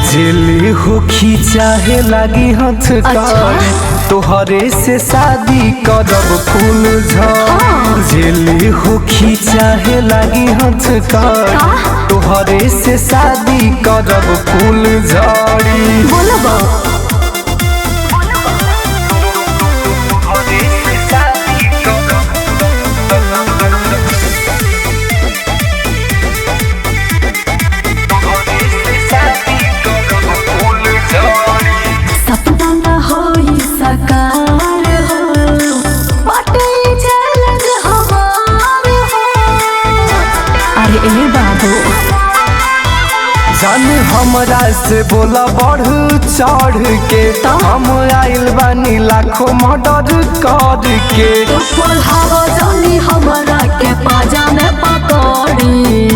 जेली होखी चाहे लागी हथकड़ी तोहरे से शादी करब फूल झड़। जेली होखी चाहे लागी हथकड़ी तोहरे से शादी करब फूल झड़ी। जान हमरा से बोला बढ़ चढ़ के हम आइल बानी लाखों मर्डर कर के। जानी हमरा के पाजा में पकड़ी।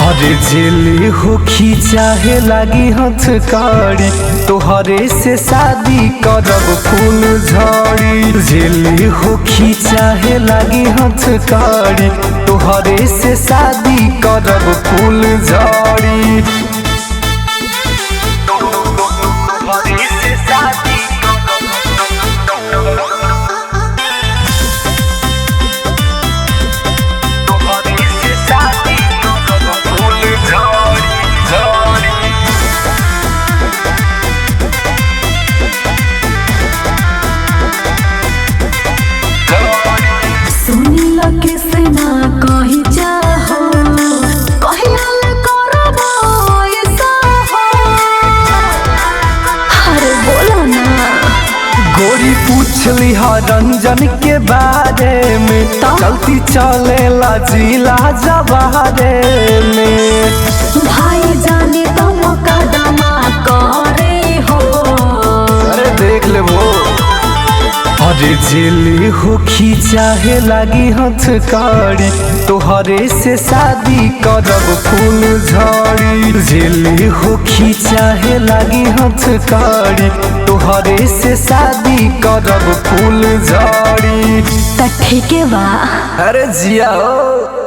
अरे जेली होखी चाहे लागी हथकड़ी तोहरे से शादी करब फूल झड़ी। जेली होखी चाहे लागी हथकड़ी तोहरे से शादी करब फूल झड़ी। गोरी पूछली रंजन के बारे में चलती चलेला जिला जवारे में। भाई जाने तो मुकदमा करे हो। अरे देख ले वो। अरे जेली होखी चाहे लागी हथकड़ी तोहरे से शादी करब फूल झड़ी। जेली होखी चाहे लागी हथकड़ी तोहरे से शादी करब फूल झड़ी। त ठीक बा। अरे जिया हो।